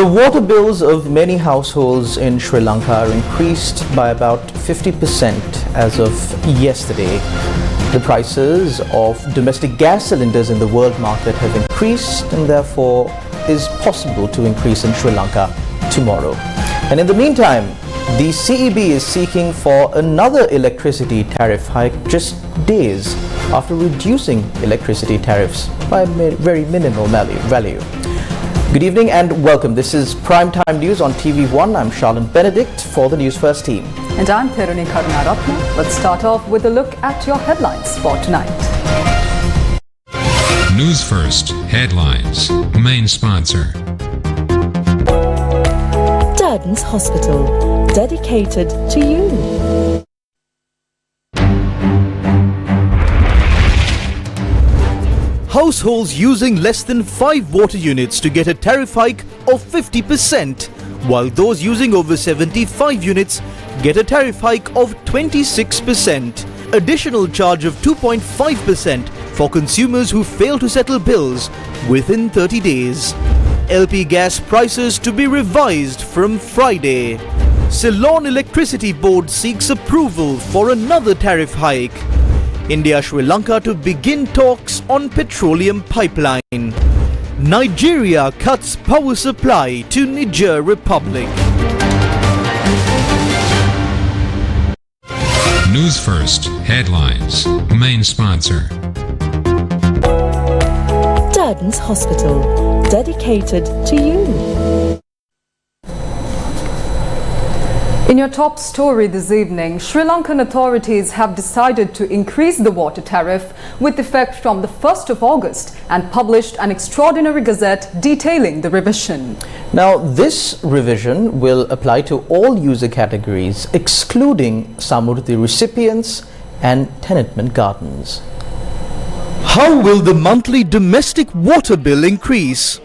The water bills of many households in Sri Lanka are increased by about 50% as of yesterday. The prices of domestic gas cylinders in the world market have increased and therefore is possible to increase in Sri Lanka tomorrow. And in the meantime, the CEB is seeking for another electricity tariff hike just days after reducing electricity tariffs by a very minimal value. Good evening and welcome. This is Primetime News on TV1. I'm Charlene Benedict for the News First team. And I'm Peruni Karunaratna. Let's start off with a look at your headlines for tonight. News First Headlines. Main sponsor. Durden's Hospital, dedicated to you. Households using less than 5 water units to get a tariff hike of 50%, while those using over 75 units get a tariff hike of 26%. Additional charge of 2.5% for consumers who fail to settle bills within 30 days. LP gas prices to be revised from Friday. Ceylon Electricity Board seeks approval for another tariff hike. India-Sri Lanka to begin talks on petroleum pipeline. Nigeria cuts power supply to Niger Republic. News First Headlines. Main sponsor. Durden's Hospital, dedicated to you. In your top story this evening, Sri Lankan authorities have decided to increase the water tariff with effect from the 1st of August and published an extraordinary gazette detailing the revision. Now, this revision will apply to all user categories, excluding Samurdhi recipients and tenement gardens. How will the monthly domestic water bill increase?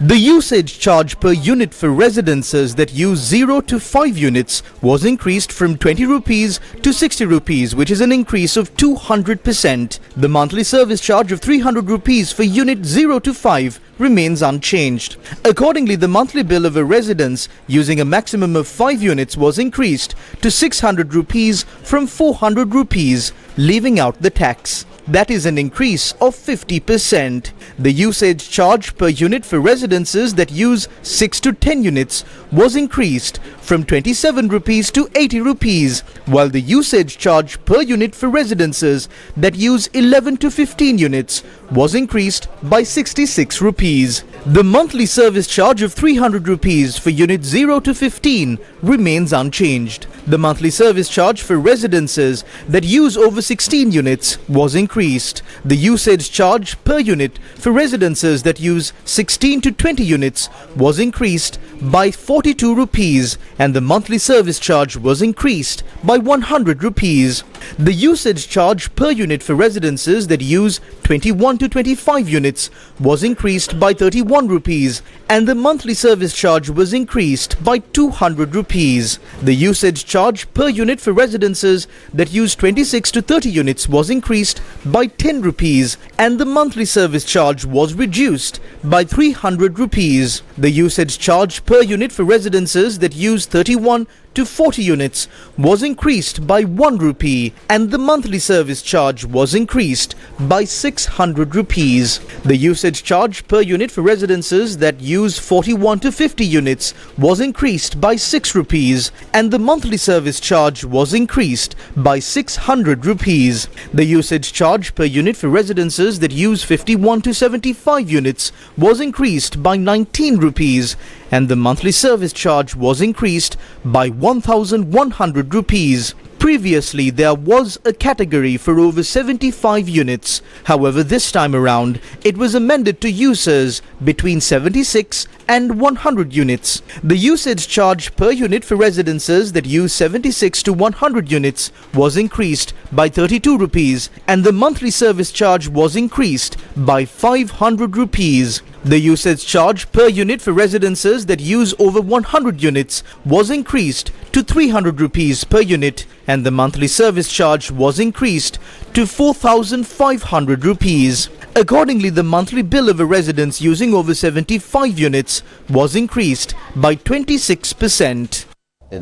The usage charge per unit for residences that use 0 to 5 units was increased from 20 rupees to 60 rupees, which is an increase of 200%. The monthly service charge of 300 rupees for unit 0 to 5 remains unchanged. Accordingly, the monthly bill of a residence using a maximum of 5 units was increased to 600 rupees from 400 rupees, leaving out the tax. That is an increase of 50%. The usage charge per unit for residences that use 6 to 10 units was increased from 27 rupees to 80 rupees, while the usage charge per unit for residences that use 11 to 15 units was increased by 66 rupees. The monthly service charge of 300 rupees for unit 0 to 15 remains unchanged. The monthly service charge for residences that use over 16 units was increased. The usage charge per unit for residences that use 16 to 20 units was increased by 42 rupees and the monthly service charge was increased by 100 rupees. The usage charge per unit for residences that use 21 to 25 units was increased by 31 rupees and the monthly service charge was increased by 200 rupees. The usage charge per unit for residences that use 26 to 30 units was increased by 10 rupees and the monthly service charge was reduced by 300 rupees. The usage charge per unit for residences that use 31 to 40 units was increased by 1 rupee and the monthly service charge was increased by 600 rupees. The usage charge per unit for residences that use 41 to 50 units was increased by 6 rupees and the monthly service charge was increased by 600 rupees. The usage charge per unit for residences that use 51 to 75 units was increased by 19 rupees and the monthly service charge was increased by 1,100 rupees. Previously, there was a category for over 75 units. However, this time around, it was amended to users between 76 and 100 units. The usage charge per unit for residences that use 76 to 100 units was increased by 32 rupees and the monthly service charge was increased by 500 rupees. The usage charge per unit for residences that use over 100 units was increased to 300 rupees per unit and the monthly service charge was increased to 4,500 rupees. Accordingly, the monthly bill of a residence using over 75 units was increased by 26%. A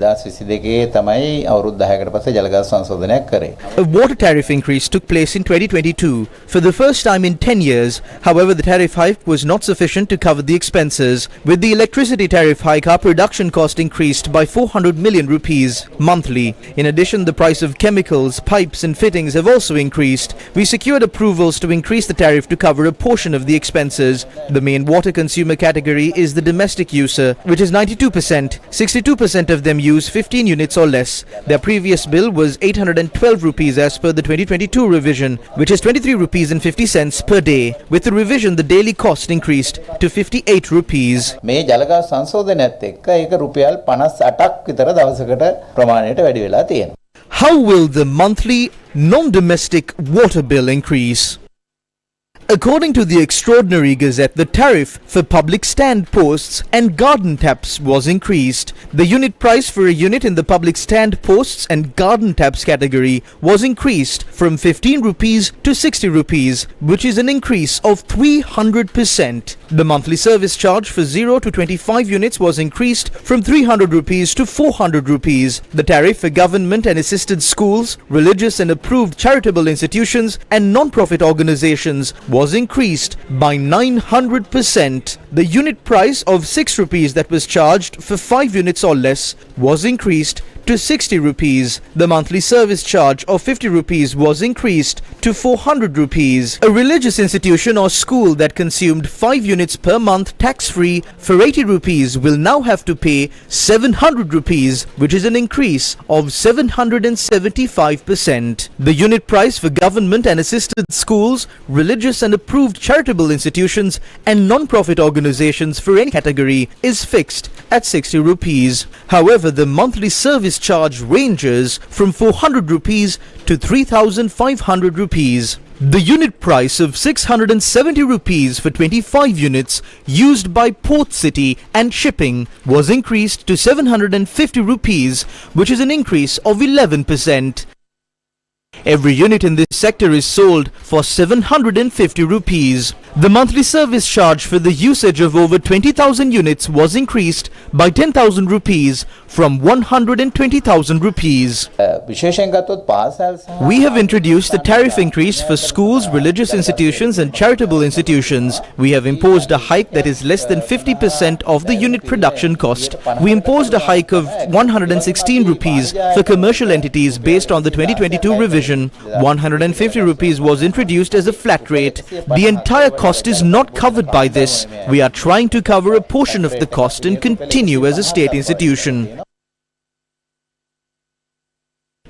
water tariff increase took place in 2022 for the first time in 10 years. However, the tariff hike was not sufficient to cover the expenses. With the electricity tariff hike, our production cost increased by 400 million rupees monthly. In addition, the price of chemicals, pipes and fittings have also increased. We secured approvals to increase the tariff to cover a portion of the expenses. The main water consumer category is the domestic user, which is 92%. 62% of them use 15 units or less. Their previous bill was 812 rupees as per the 2022 revision, which is 23 rupees and 50 cents per day. With the revision, the daily cost increased to 58 rupees. මේ ජලගාස් සංශෝධනයත් එක්ක ඒක රුපියල් 58ක් විතර දවසකට ප්‍රමාණයට වැඩි වෙලා තියෙනවා. How will the monthly non-domestic water bill increase? According to the Extraordinary Gazette, the tariff for public stand posts and garden taps was increased. The unit price for a unit in the public stand posts and garden taps category was increased from 15 rupees to 60 rupees, which is an increase of 300%. The monthly service charge for 0 to 25 units was increased from 300 rupees to 400 rupees. The tariff for government and assisted schools, religious and approved charitable institutions and non-profit organizations was increased by 900%. The unit price of 6 rupees that was charged for 5 units or less was increased to 60 rupees. The monthly service charge of 50 rupees was increased to 400 rupees. A religious institution or school that consumed 5 units per month tax-free for 80 rupees will now have to pay 700 rupees, which is an increase of 775%. The unit price for government and assisted schools, religious and approved charitable institutions and non-profit organizations for any category is fixed at 60 rupees. However, the monthly service charge ranges from 400 rupees to 3,500 rupees. The unit price of 670 rupees for 25 units used by port city and shipping was increased to 750 rupees, which is an increase of 11%. Every unit in this sector is sold for 750 rupees. The monthly service charge for the usage of over 20,000 units was increased by 10,000 rupees from 120,000 rupees. We have introduced a tariff increase for schools, religious institutions and charitable institutions. We have imposed a hike that is less than 50% of the unit production cost. We imposed a hike of 116 rupees for commercial entities based on the 2022 revision. 150 rupees was introduced as a flat rate. The entire cost is not covered by this. We are trying to cover a portion of the cost and continue as a state institution.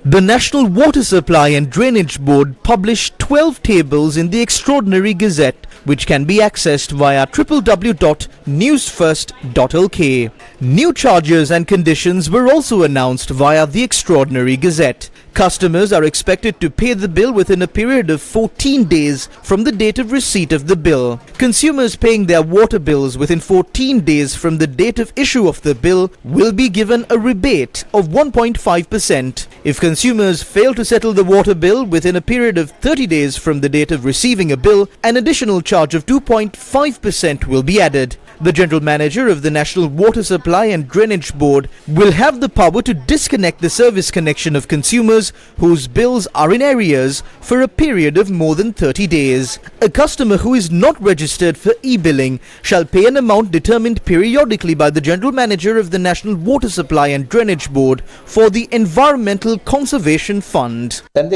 The National Water Supply and Drainage Board published 12 tables in the Extraordinary Gazette, which can be accessed via www.newsfirst.lk. New charges and conditions were also announced via the Extraordinary Gazette. Customers are expected to pay the bill within a period of 14 days from the date of receipt of the bill. Consumers paying their water bills within 14 days from the date of issue of the bill will be given a rebate of 1.5%. If consumers fail to settle the water bill within a period of 30 days from the date of receiving a bill, an additional charge of 2.5% will be added. The General Manager of the National Water Supply and Drainage Board will have the power to disconnect the service connection of consumers whose bills are in arrears for a period of more than 30 days. A customer who is not registered for e-billing shall pay an amount determined periodically by the General Manager of the National Water Supply and Drainage Board for the Environmental Conservation Fund. We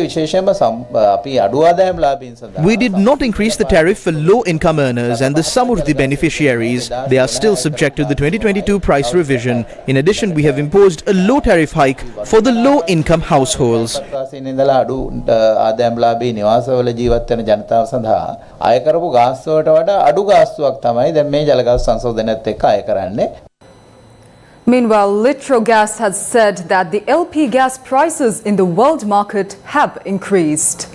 did not increase the tariff for low-income earners and the sum of the beneficiaries. They are still subject to the 2022 price revision. In addition, we have imposed a low tariff hike for the low-income households. Meanwhile, Litrogas has said that the LP gas prices in the world market have increased.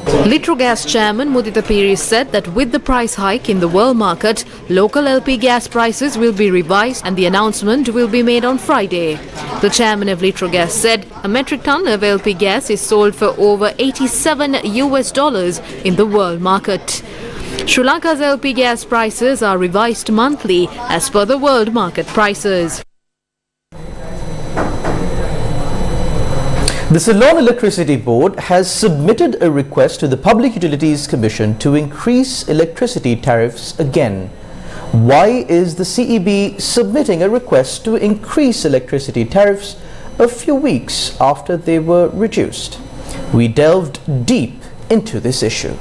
Litrogas chairman Mudita Piri said that with the price hike in the world market, local LP gas prices will be revised and the announcement will be made on Friday. The chairman of Litrogas said a metric ton of LP gas is sold for over $87 in the world market. Sri Lanka's LP gas prices are revised monthly as per the world market prices. The Ceylon Electricity Board has submitted a request to the Public Utilities Commission to increase electricity tariffs again. Why is the CEB submitting a request to increase electricity tariffs a few weeks after they were reduced? We delved deep into this issue.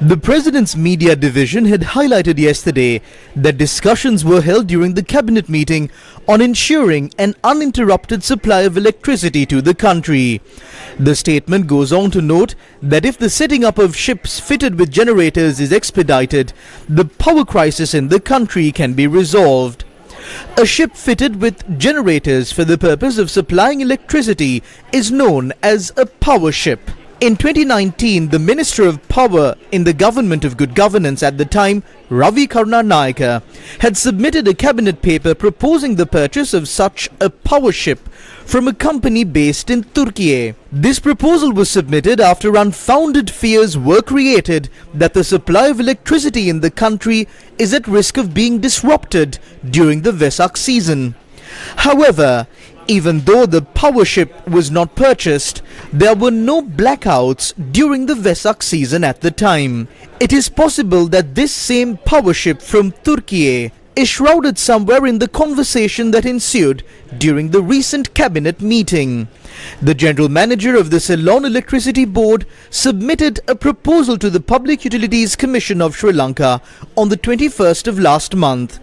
The President's Media Division had highlighted yesterday that discussions were held during the Cabinet meeting on ensuring an uninterrupted supply of electricity to the country. The statement goes on to note that if the setting up of ships fitted with generators is expedited, the power crisis in the country can be resolved. A ship fitted with generators for the purpose of supplying electricity is known as a power ship. In 2019, the Minister of Power in the government of good governance at the time, Ravi Karunanayaka, had submitted a cabinet paper proposing the purchase of such a power ship from a company based in Turkey. This proposal was submitted after unfounded fears were created that the supply of electricity in the country is at risk of being disrupted during the Vesak season. However, even though the power ship was not purchased, there were no blackouts during the Vesak season at the time. It is possible that this same power ship from Turkey is shrouded somewhere in the conversation that ensued during the recent cabinet meeting. The General Manager of the Ceylon Electricity Board submitted a proposal to the Public Utilities Commission of Sri Lanka on the 21st of last month.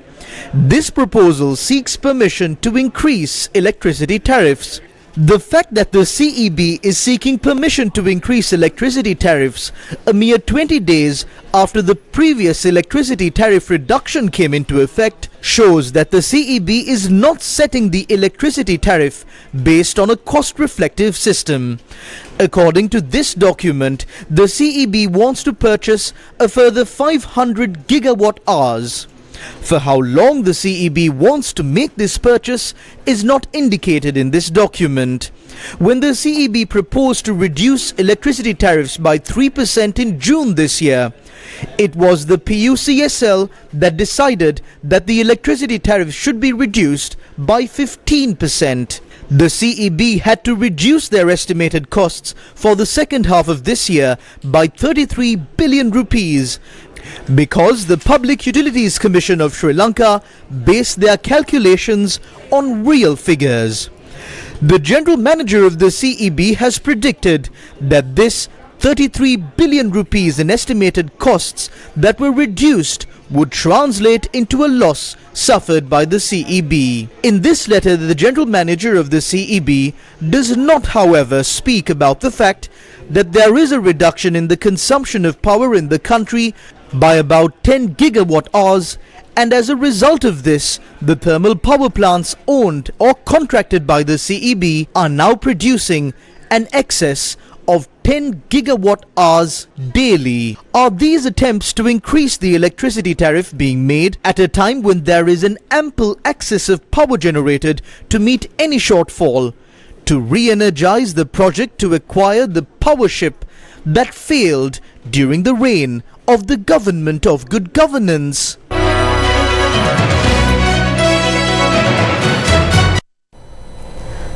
This proposal seeks permission to increase electricity tariffs. The fact that the CEB is seeking permission to increase electricity tariffs a mere 20 days after the previous electricity tariff reduction came into effect shows that the CEB is not setting the electricity tariff based on a cost-reflective system. According to this document, the CEB wants to purchase a further 500 gigawatt hours. For how long the CEB wants to make this purchase is not indicated in this document. When the CEB proposed to reduce electricity tariffs by 3% in June this year, it was the PUCSL that decided that the electricity tariff should be reduced by 15%. The CEB had to reduce their estimated costs for the second half of this year by 33 billion rupees because the Public Utilities Commission of Sri Lanka based their calculations on real figures. The General Manager of the CEB has predicted that this 33 billion rupees in estimated costs that were reduced would translate into a loss suffered by the CEB. In this letter, the General Manager of the CEB does not, however, speak about the fact that there is a reduction in the consumption of power in the country by about 10 gigawatt hours, and as a result of this, the thermal power plants owned or contracted by the CEB are now producing an excess of 10 gigawatt hours daily. Are these attempts to increase the electricity tariff being made at a time when there is an ample excess of power generated to meet any shortfall, to re-energize the project to acquire the power ship that failed during the reign of the government of good governance?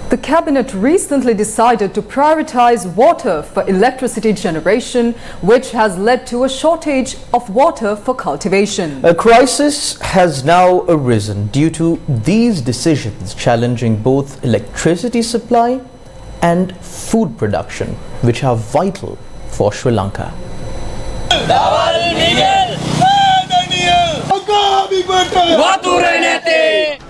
The Cabinet recently decided to prioritize water for electricity generation, which has led to a shortage of water for cultivation. A crisis has now arisen due to these decisions challenging both electricity supply and food production, which are vital for Sri Lanka.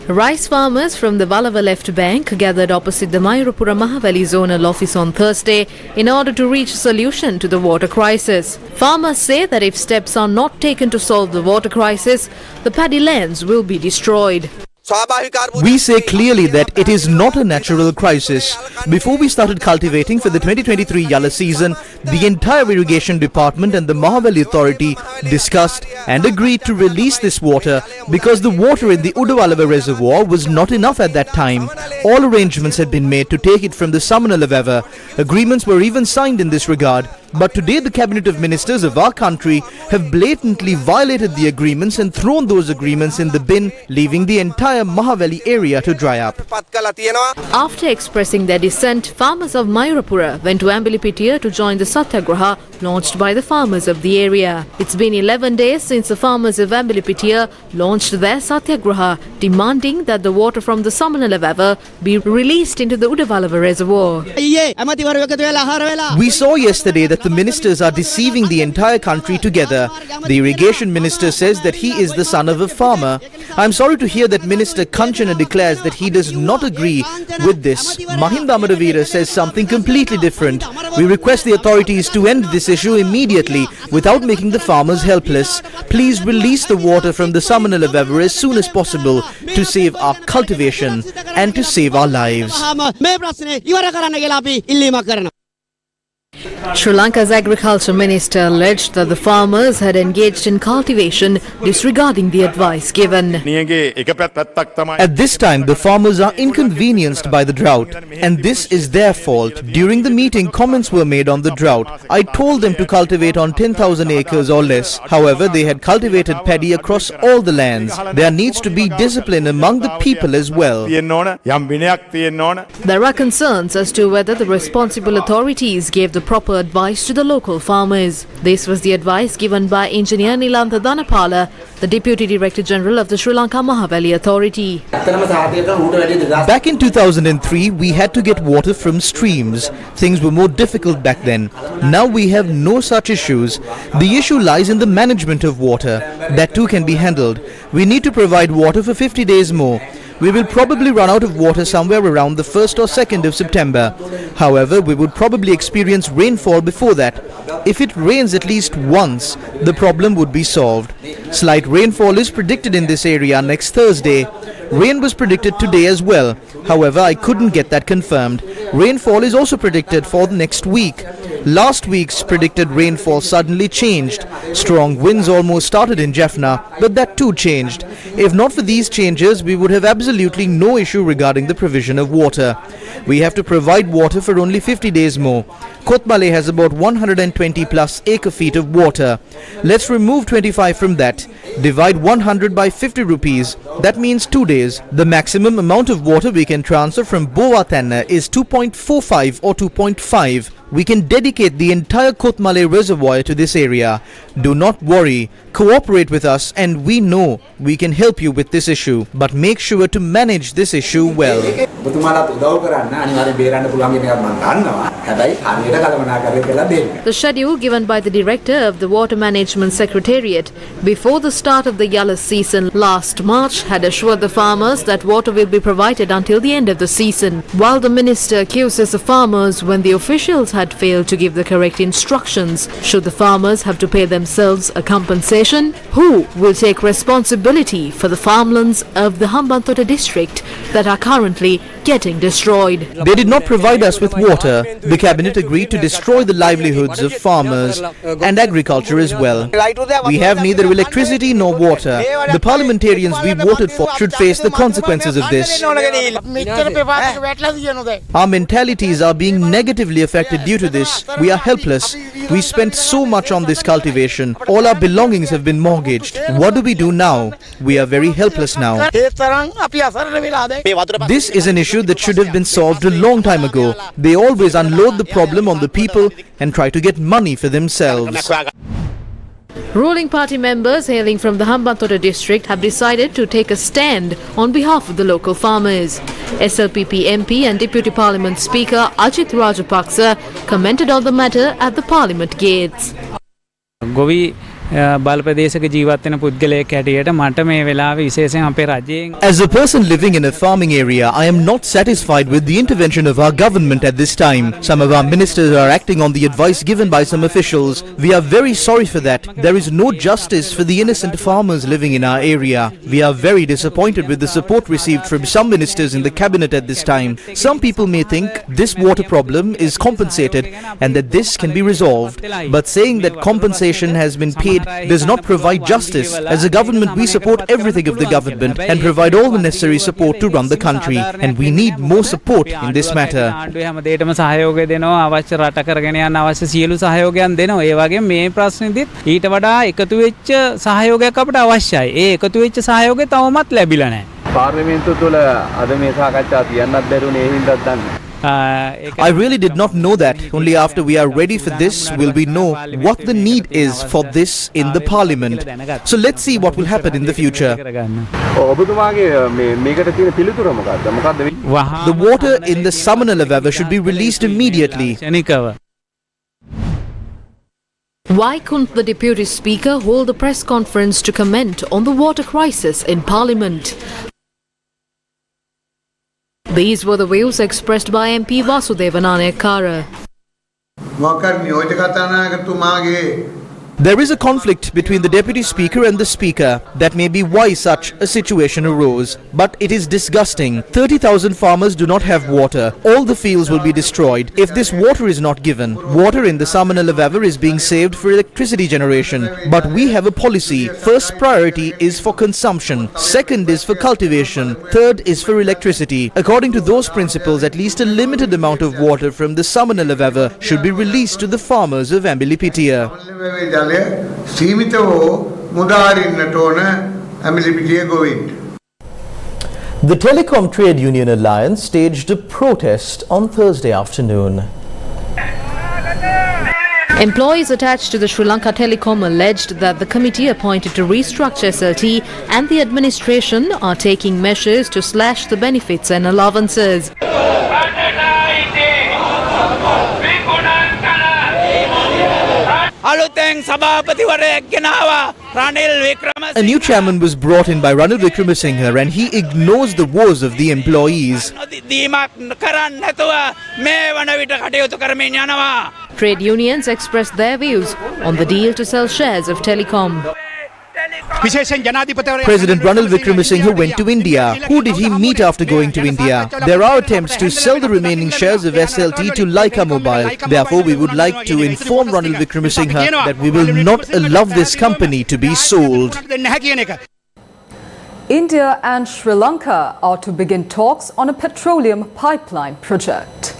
Rice farmers from the Valava Left Bank gathered opposite the Mayurapura Mahavali Zonal Office on Thursday in order to reach a solution to the water crisis. Farmers say that if steps are not taken to solve the water crisis, the paddy lands will be destroyed. We say clearly that it is not a natural crisis. Before we started cultivating for the 2023 Yalla season, the entire irrigation department and the Mahavali authority discussed and agreed to release this water because the water in the Udavalava reservoir was not enough at that time. All arrangements had been made to take it from the Samanala. Agreements were even signed in this regard. But today the cabinet of ministers of our country have blatantly violated the agreements and thrown those agreements in the bin, leaving the entire Mahavali area to dry up. After expressing their dissent, farmers of Mayurapura went to Ambilipitiya to join the Satyagraha launched by the farmers of the area. It's been 11 days since the farmers of Ambilipitiya launched their Satyagraha, demanding that the water from the Samanala be released into the Udavalava reservoir. We saw yesterday that the ministers are deceiving the entire country together. The irrigation minister says that he is the son of a farmer. I'm sorry to hear that Minister Kanchana declares that he does not agree with this. Mahinda Amadavira says something completely different. We request the authorities to end this issue immediately without making the farmers helpless. Please release the water from the Samanala River as soon as possible to save our cultivation and to save our lives. Sri Lanka's agriculture minister alleged that the farmers had engaged in cultivation, disregarding the advice given. At this time, the farmers are inconvenienced by the drought, and this is their fault. During the meeting, comments were made on the drought. I told them to cultivate on 10,000 acres or less. However, they had cultivated paddy across all the lands. There needs to be discipline among the people as well. There are concerns as to whether the responsible authorities gave the proper advice to the local farmers. This was the advice given by Engineer Nilantha Dhanapala, the Deputy Director General of the Sri Lanka Mahavali Authority. Back in 2003, we had to get water from streams. Things were more difficult back then. Now we have no such issues. The issue lies in the management of water. That too can be handled. We need to provide water for 50 days more. We will probably run out of water somewhere around the 1st or 2nd of September. However, we would probably experience rainfall before that. If it rains at least once, the problem would be solved. Slight rainfall is predicted in this area next Thursday. Rain was predicted today as well. However, I couldn't get that confirmed. Rainfall is also predicted for the next week. Last week's predicted rainfall suddenly changed. Strong winds almost started in Jaffna, but that too changed. If not for these changes, we would have absolutely no issue regarding the provision of water. We have to provide water for only 50 days more. Kotmale has about 120 plus acre feet of water. Let's remove 25 from that. Divide 100 by 50 rupees. That means 2 days. The maximum amount of water we can transfer from Bowatanna is 2.45 or 2.5. We can dedicate the entire Kotmale reservoir to this area. Do not worry. Cooperate with us and we know we can help you with this issue. But make sure to manage this issue well. The schedule given by the Director of the Water Management Secretariat before the start of the Yalla season last March had assured the farmers that water will be provided until the end of the season. While the minister accuses the farmers when the officials had failed to give the correct instructions, should the farmers have to pay themselves a compensation? Who will take responsibility for the farmlands of the Hambantota district that are currently getting destroyed? They did not provide us with water. The cabinet agreed to destroy the livelihoods of farmers and agriculture as well. We have neither electricity nor water. The parliamentarians we voted for should face the consequences of this. Our mentalities are being negatively affected due to this. We are helpless. We spent so much on this cultivation. All our belongings have been mortgaged. What do we do now? We are very helpless now. This is an issue that should have been solved a long time ago. They always unload the problem on the people and try to get money for themselves. Ruling party members hailing from the Hambantota district have decided to take a stand on behalf of the local farmers. SLPP MP and Deputy Parliament Speaker Ajit Rajapaksa commented on the matter at the Parliament gates. බලපදේශක ජීවත් වෙන පුද්ගලයෙක් හැටියට මට මේ වෙලාවේ විශේෂයෙන් අපේ රජයෙන් As a person living in a farming area, I am not satisfied with the intervention of our government at this time. Some of our ministers are acting on the advice given by some officials. We are very sorry for that. There is no justice for the innocent farmers living in our area. We are very disappointed with the support received from some ministers in the cabinet at this time. Some people may think this water problem is compensated and that this can be resolved. But saying that compensation has been paid does not provide justice. As a government, we support everything of the government and provide all the necessary support to run the country. And we need more support in this matter. හැම දෙයකම සහයෝගය දෙනවා අවශ්‍ය රට කරගෙන යන අවශ්‍ය සියලු සහයෝගයන් දෙනවා. ඒ වගේම මේ ප්‍රශ්නෙදිත් ඊට වඩා එකතු වෙච්ච සහයෝගයක් අපිට අවශ්‍යයි. ඒ එකතු වෙච්ච සහයෝගය තවමත් ලැබිලා නැහැ. පාර්ලිමේන්තුව තුළ අද මේ සාකච්ඡා තියන්නත් බැරුනේ ඒ හින්දාත් දන්නේ. I really did not know that. Only after we are ready for this will we know what the need is for this in the parliament. So let's see what will happen in the future. ඔබතුමාගේ මේකට තියෙන පිළිතුර මොකක්ද? මොකක්ද? The water in the Samanala River should be released immediately. Why couldn't the Deputy Speaker hold a press conference to comment on the water crisis in Parliament? These were the views expressed by MP Vasudevan Anayakara. There is a conflict between the Deputy Speaker and the Speaker. That may be why such a situation arose. But it is disgusting. 30,000 farmers do not have water. All the fields will be destroyed if this water is not given. Water in the Samanala River is being saved for electricity generation. But we have a policy. First priority is for consumption. Second is for cultivation. Third is for electricity. According to those principles, at least a limited amount of water from the Samanala River should be released to the farmers of Ambilipitia. The Telecom Trade Union Alliance staged a protest on Thursday afternoon. Employees attached to the Sri Lanka Telecom alleged that the committee appointed to restructure SLT and the administration are taking measures to slash the benefits and allowances. A new chairman was brought in by Ranil Wickremesinghe and he ignores the woes of the employees. Trade unions expressed their views on the deal to sell shares of Telecom. President Ranil Wickremesinghe went to India. Who did he meet after going to India? There are attempts to sell the remaining shares of SLT to Lanka Mobile. Therefore, we would like to inform Ranil Wickremesinghe that we will not allow this company to be sold. India and Sri Lanka are to begin talks on a petroleum pipeline project.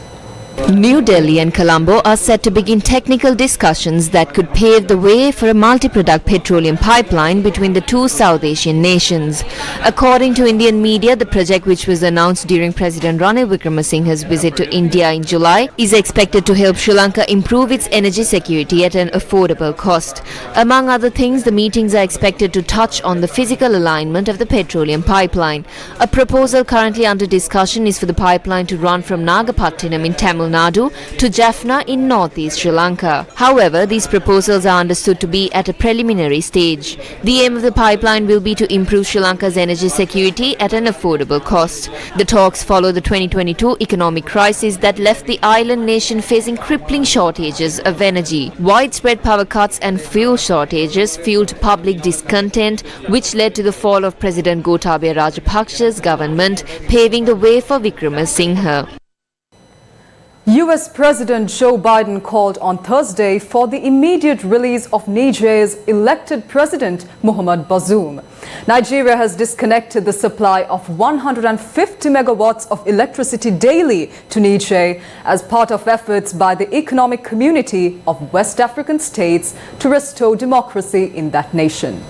New Delhi and Colombo are set to begin technical discussions that could pave the way for a multi-product petroleum pipeline between the two South Asian nations. According to Indian media, the project, which was announced during President Ranil Wickremesinghe's visit to India in July, is expected to help Sri Lanka improve its energy security at an affordable cost. Among other things, the meetings are expected to touch on the physical alignment of the petroleum pipeline. A proposal currently under discussion is for the pipeline to run from Nagapattinam in Tamil Nadu to Jaffna in northeast Sri Lanka. However, these proposals are understood to be at a preliminary stage. The aim of the pipeline will be to improve Sri Lanka's energy security at an affordable cost. The talks follow the 2022 economic crisis that left the island nation facing crippling shortages of energy. Widespread power cuts and fuel shortages fueled public discontent, which led to the fall of President Gotabaya Rajapaksa's government, paving the way for Wickremesinghe. US President Joe Biden called on Thursday for the immediate release of Niger's elected president, Mohamed Bazoum. Nigeria has disconnected the supply of 150 megawatts of electricity daily to Niger as part of efforts by the Economic Community of West African States to restore democracy in that nation.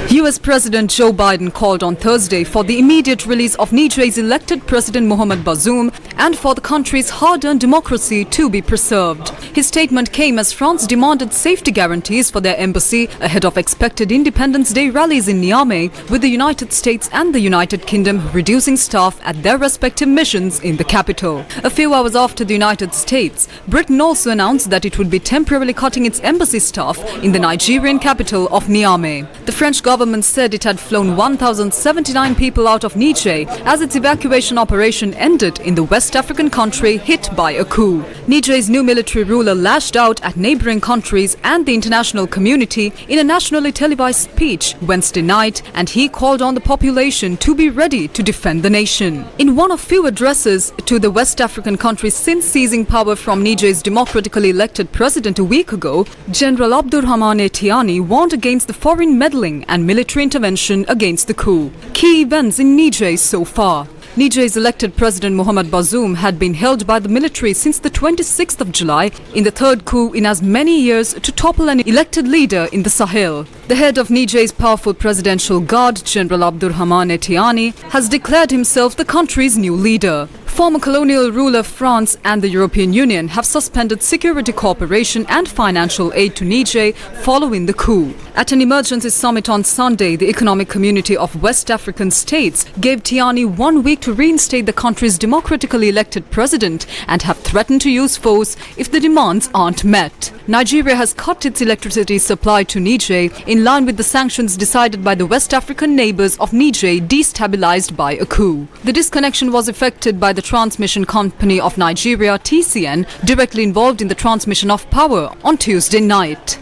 US President Joe Biden called on Thursday for the immediate release of Niger's elected President Mohamed Bazoum and for the country's hard-earned democracy to be preserved. His statement came as France demanded safety guarantees for their embassy ahead of expected Independence Day rallies in Niamey, with the United States and the United Kingdom reducing staff at their respective missions in the capital. A few hours after the United States, Britain also announced that it would be temporarily cutting its embassy staff in the Nigerian capital of Niamey. The French government said it had flown 1,079 people out of Niger as its evacuation operation ended in the West African country hit by a coup. Niger's new military ruler lashed out at neighboring countries and the international community in a nationally televised speech Wednesday night, and he called on the population to be ready to defend the nation. In one of few addresses to the West African country since seizing power from Niger's democratically elected president a week ago, General Abdurrahman Tiani warned against the foreign meddling and military intervention against the coup. Key events in Niger so far. Niger's elected President Mohamed Bazoum had been held by the military since the 26th of July in the third coup in as many years to topple an elected leader in the Sahel. The head of Niger's powerful presidential guard, General Abdurrahman Tiani, has declared himself the country's new leader. Former colonial ruler France and the European Union have suspended security cooperation and financial aid to Niger following the coup. At an emergency summit on Sunday, the Economic Community of West African States gave Tiani 1 week to reinstate the country's democratically elected president and have threatened to use force if the demands aren't met. Nigeria has cut its electricity supply to Niger in line with the sanctions decided by the West African neighbors of Niger destabilized by a coup. The disconnection was effected by the transmission company of Nigeria, TCN, directly involved in the transmission of power on Tuesday night.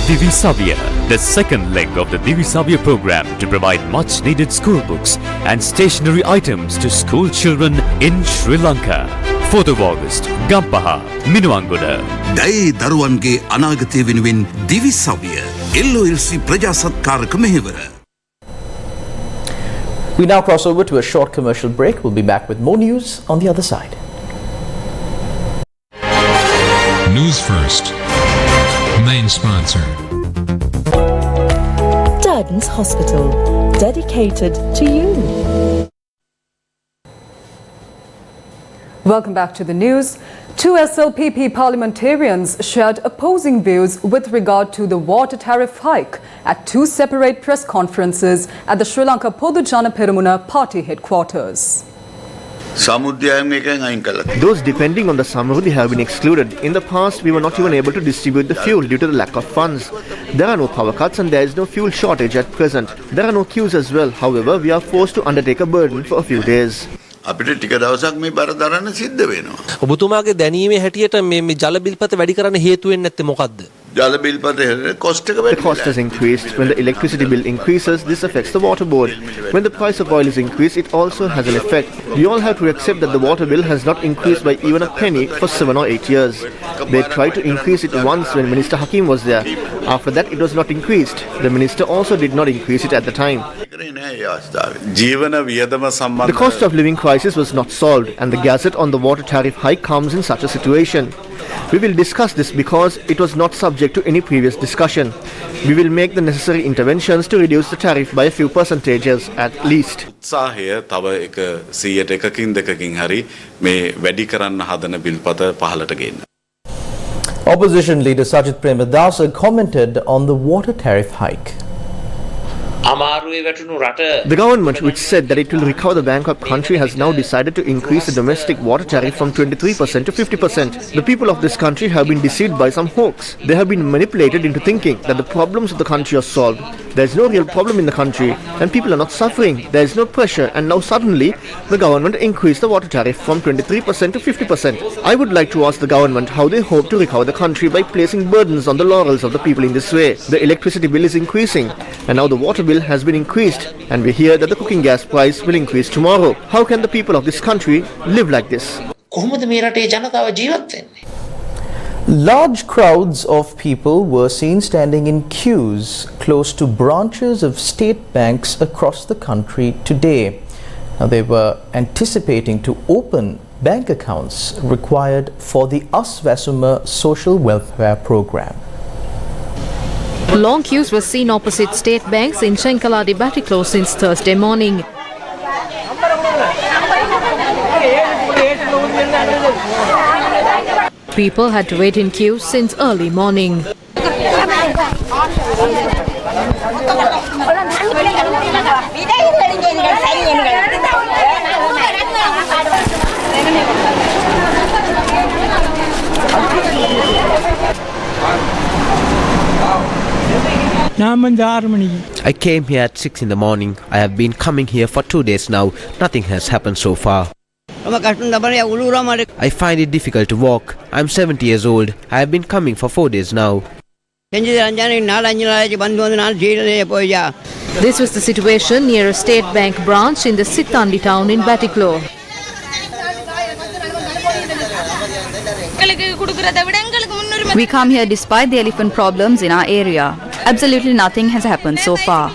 Divisavia, the second leg of the Divisavia program to provide much needed school books and stationery items to school children in Sri Lanka. 4th of August, Gampaha, Minuangoda. Dai Daruwange Anagate Venuwen Divisavia, LOLC Prajasatkara Mehevara. We now cross over to a short commercial break. We'll be back with more news on the other side. News first. Main sponsor. Durden's Hospital, dedicated to you. Welcome back to the news. Two SLPP parliamentarians shared opposing views with regard to the water tariff hike at two separate press conferences at the Sri Lanka Podu Jana Peramuna party headquarters. Those depending on the Samruddhi have been excluded. In the past, we were not even able to distribute the fuel due to the lack of funds. There are no power cuts and there is no fuel shortage at present. There are no queues as well. However, we are forced to undertake a burden for a few days. අපිට ටික දවසක් මේ බර දරන්න සිද්ධ වෙනවා. ඔබතුමාගේ දැනීමේ හැටියට මේ ජල බිල්පත වැඩි කරන්න හේතු වෙන්නේ නැත්තේ මොකද්ද? ජල බිල්පතේ cost එක වැඩි. The cost has increased. When the electricity bill increases, this affects the water board. When the price of oil is increased, it also has an effect. We all have to accept that the water bill has not increased by even a penny for 7 or 8 years. They tried to increase it once when Minister Hakim was there. After that, it was not increased. The minister also did not increase it at the time. The cost of living crisis was not solved, and the gazette on the water tariff hike comes in such a situation. We will discuss this because it was not subject to any previous discussion. We will make the necessary interventions to reduce the tariff by a few percentages at least. උත්සාහය තව 100%කින් 2%කින් හරි මේ වැඩි කරන්න හදන බිල්පත පහළට ගේන්න. Opposition leader Sajid Premadasa commented on the water tariff hike. The government, which said that it will recover the bankrupt country, has now decided to increase the domestic water tariff from 23% to 50%. The people of this country have been deceived by some hoax. They have been manipulated into thinking that the problems of the country are solved. There is no real problem in the country and people are not suffering. There is no pressure, and now suddenly the government increased the water tariff from 23% to 50%. I would like to ask the government how they hope to recover the country by placing burdens on the laurels of the people in this way. The electricity bill is increasing and now the water bill has been increased, and we hear that the cooking gas price will increase tomorrow. How can the people of this country live like this? Large crowds of people were seen standing in queues close to branches of state banks across the country today. Now, they were anticipating to open bank accounts required for the Asvasuma social welfare program. Long queues were seen opposite state banks in Shenkaladi Batiklo since Thursday morning. People had to wait in queues since early morning. I came here at 6 in the morning. I have been coming here for 2 days now. Nothing has happened so far. I find it difficult to walk. I'm 70 years old. I have been coming for 4 days now. This was the situation near a State Bank branch in the Sitandi town in Batticaloa. We come here despite the elephant problems in our area. Absolutely nothing has happened so far.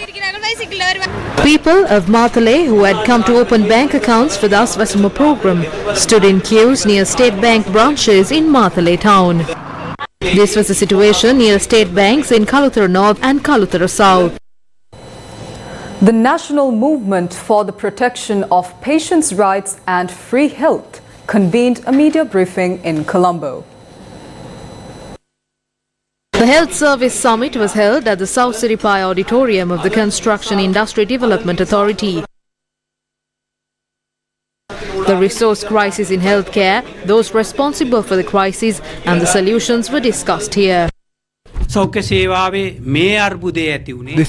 People of Martale who had come to open bank accounts for the Asvasuma program stood in queues near State Bank branches in Martale town. This was the situation near state banks in Kaluthara North and Kaluthara South. The National Movement for the Protection of Patients' Rights and Free Health convened a media briefing in Colombo. The Health Service Summit was held at the South Siripai Auditorium of the Construction Industry Development Authority. The resource crisis in healthcare, those responsible for the crisis and the solutions were discussed here. This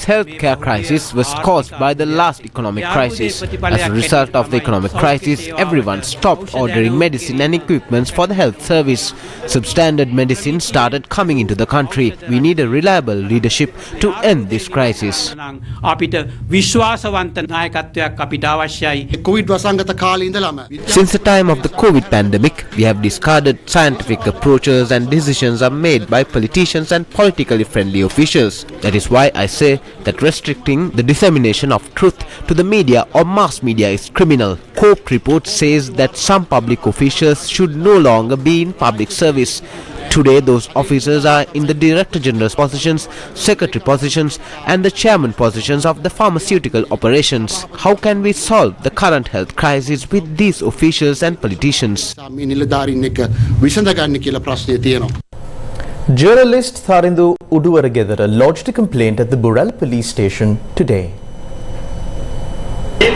healthcare crisis was caused by the last economic crisis. As a result of the economic crisis, everyone stopped ordering medicine and equipments for the health service. Substandard medicine started coming into the country. We need a reliable leadership to end this crisis. Since the time of the COVID pandemic, we have discarded scientific approaches and decisions are made by politicians and politically friendly officials. That is why I say that restricting the dissemination of truth to the media or mass media is criminal. Court report says that some public officials should no longer be in public service. Today those officers are in the Director General's positions, Secretary positions and the Chairman positions of the pharmaceutical operations. How can we solve the current health crisis with these officials and politicians? Journalist Tharindu Uduwaragedara lodged a complaint at the Burrell police station today.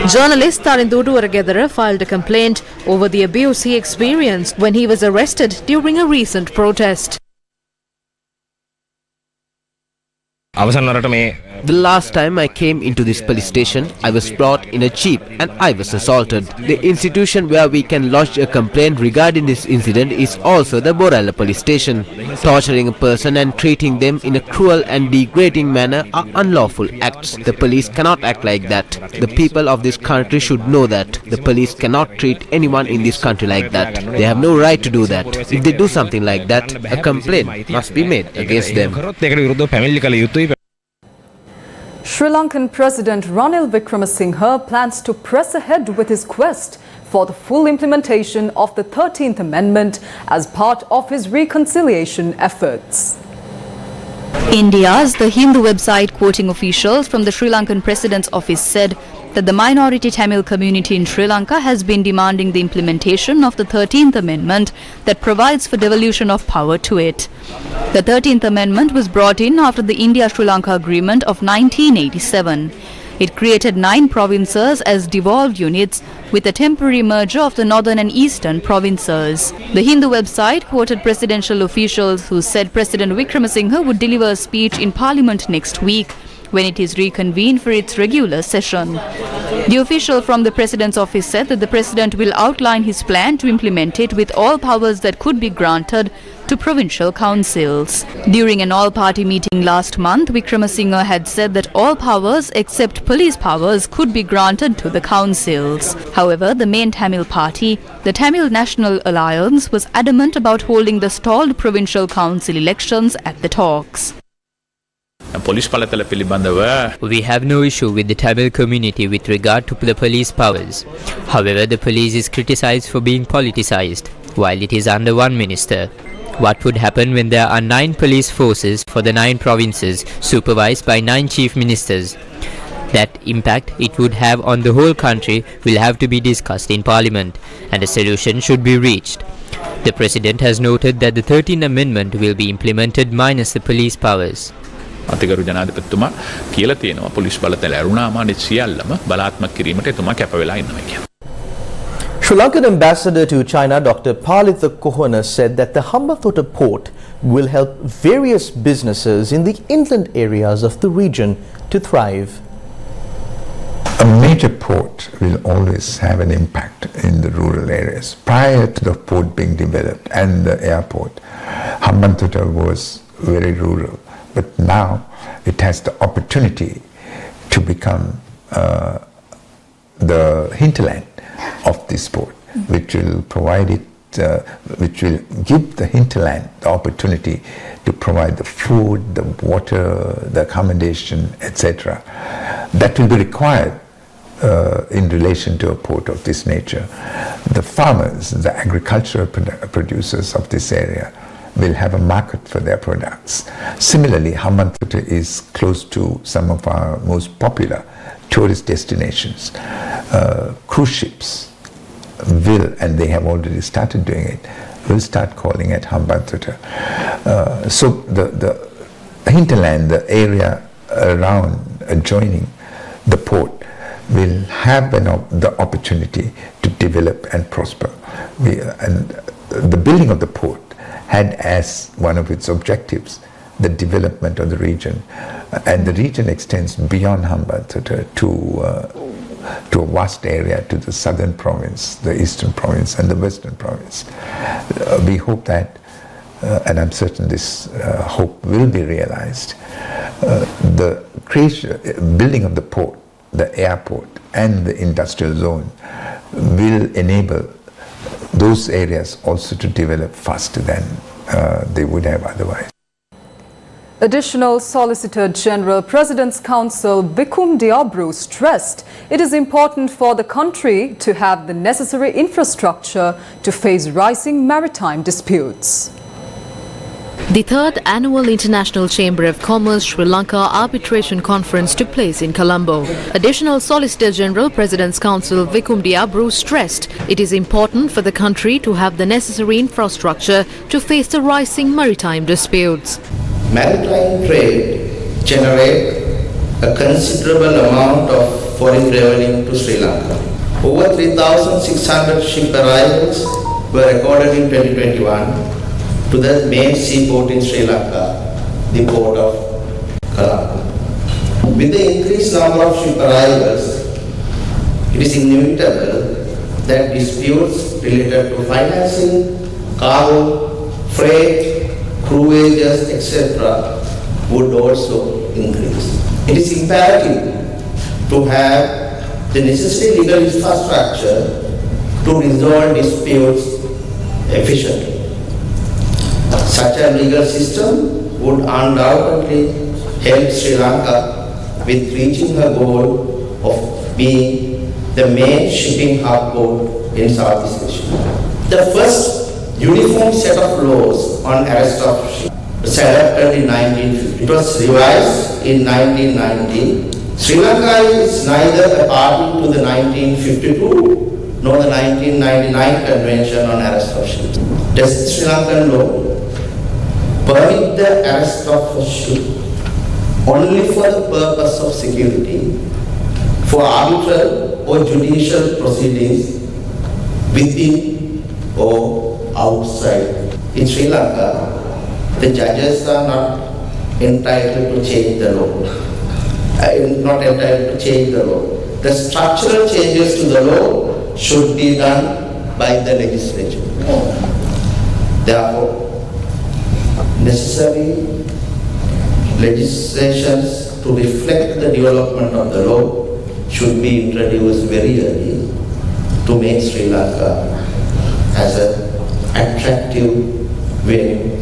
Journalist Tharindu Uduwaragedara filed a complaint over the abuse he experienced when he was arrested during a recent protest. The last time I came into this police station, I was brought in a jeep and I was assaulted. The institution where we can lodge a complaint regarding this incident is also the Borella police station. Torturing a person and treating them in a cruel and degrading manner are unlawful acts. The police cannot act like that. The people of this country should know that. The police cannot treat anyone in this country like that. They have no right to do that. If they do something like that, a complaint must be made against them. Sri Lankan President Ranil Wickremesinghe plans to press ahead with his quest for the full implementation of the 13th Amendment as part of his reconciliation efforts. India's The Hindu website, quoting officials from the Sri Lankan President's office, said that the minority Tamil community in Sri Lanka has been demanding the implementation of the 13th Amendment that provides for devolution of power to it. The 13th Amendment was brought in after the India-Sri Lanka Agreement of 1987. It created 9 provinces as devolved units with a temporary merger of the northern and eastern provinces. The Hindu website quoted presidential officials who said President Wickremesinghe would deliver a speech in Parliament next week when it is reconvened for its regular session. The official from the President's office said that the President will outline his plan to implement it with all powers that could be granted to provincial councils. During an all-party meeting last month, Wickremesinghe had said that all powers except police powers could be granted to the councils. However, the main Tamil party, the Tamil National Alliance, was adamant about holding the stalled provincial council elections at the talks. We have no issue with the Tamil community with regard to the police powers. However, the police is criticized for being politicized, while it is under one minister. What would happen when there are 9 police forces for the 9 provinces supervised by 9 chief ministers? That impact it would have on the whole country will have to be discussed in Parliament, and a solution should be reached. The President has noted that the 13th Amendment will be implemented minus the police powers. අතිගරු ජනාධිපතිතුමා කියලා තියෙනවා police බලතල ඇරුණාම අනිත් සියල්ලම බලාත්මක කිරීමට එතුමා කැප වෙලා ඉන්නවා කියලා. Sri Lankan ambassador to China, Dr. Palitha Kohana, said that the Hambantota port will help various businesses in the inland areas of the region to thrive. A major port will always have an impact in the rural areas. Prior to the port being developed and the airport, Hambantota was very rural. But now it has the opportunity to become the hinterland of this port, which will provide it, which will give the hinterland the opportunity to provide the food, the water, the accommodation, etc. That will be required in relation to a port of this nature. The farmers, the agricultural producers of this area will have a market for their products. Similarly, Hambantota is close to some of our most popular tourist destinations. Cruise ships will, and they have already started doing it, will start calling at Hambantota. So the hinterland, the area around, adjoining the port, will have the opportunity to develop and prosper. And the building of the port had as one of its objectives the development of the region, and the region extends beyond Hambantota to a vast area, to the southern province, the eastern province and the western province. We hope that, and I'm certain this hope will be realized, the building of the port, the airport and the industrial zone will enable those areas also to develop faster than they would have otherwise. Additional Solicitor General President's Counsel Bikum Diabru stressed it is important for the country to have the necessary infrastructure to face rising maritime disputes. The third annual International Chamber of Commerce Sri Lanka Arbitration Conference took place in Colombo. Additional Solicitor General President's Counsel Bikum Diabru stressed it is important for the country to have the necessary infrastructure to face the rising maritime disputes. Maritime trade generates a considerable amount of foreign revenue to Sri Lanka. Over 3,600 ship arrivals were recorded in 2021 to the main seaport in Sri Lanka, the port of Colombo. With the increased number of ship arrivals, it is inevitable that disputes related to financing, cargo, freight, crew wages, etc. would also increase. It is imperative to have the necessary legal infrastructure to resolve disputes efficiently. Such a legal system would undoubtedly help Sri Lanka with reaching her goal of being the main shipping hub port in Southeast Asia. The first uniform set of laws on arrest of ships was adopted in 1950. It was revised in 1990. Sri Lanka is neither a party to the 1952 nor the 1999 Convention on Arrest of Ships. Does Sri Lankan law permit the arrest of a ship only for the purpose of security, for arbitral or judicial proceedings within or outside? In Sri Lanka, the judges are not entitled to change the law. Not entitled to change the law. The structural changes to the law should be done by the legislature. Therefore, necessary legislations to reflect the development of the law should be introduced very early to make Sri Lanka as an attractive venue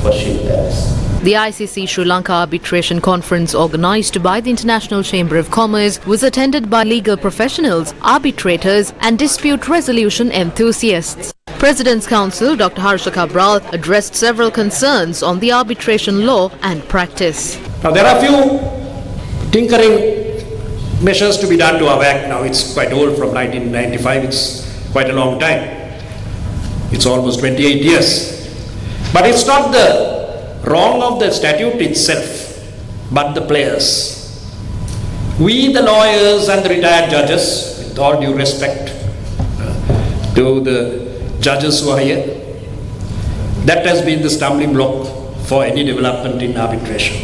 for ship arrest. The ICC Sri Lanka Arbitration Conference, organized by the International Chamber of Commerce, was attended by legal professionals, arbitrators and dispute resolution enthusiasts. President's Counsel Dr. Harsha Cabral addressed several concerns on the arbitration law and practice. Now there are few tinkering measures to be done to our act now. It's quite old, from 1995. It's quite a long time. It's almost 28 years. But it's not the wrong of the statute itself, but the players. We, the lawyers and the retired judges, with all due respect to the judges who are here, that has been the stumbling block for any development in arbitration.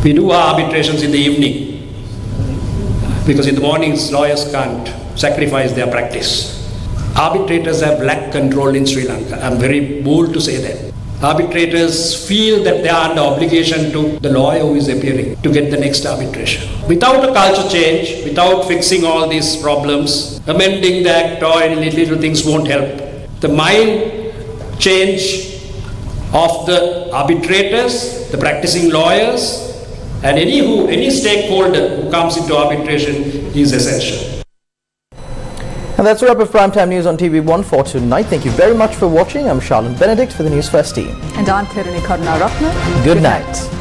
We do our arbitrations in the evening, because in the mornings lawyers can't sacrifice their practice. Arbitrators have lacked control in Sri Lanka. I'm very bold to say that. Arbitrators feel that they are under obligation to the lawyer who is appearing to get the next arbitration. Without a culture change, without fixing all these problems, amending the act or any little things won't help. The mind change of the arbitrators, the practicing lawyers, and any stakeholder who comes into arbitration is essential. And that's a wrap of Primetime News on TV1 for tonight. Thank you very much for watching. I'm Charlene Benedict for the News First team. And I'm Kirini Karunaratne. Good night.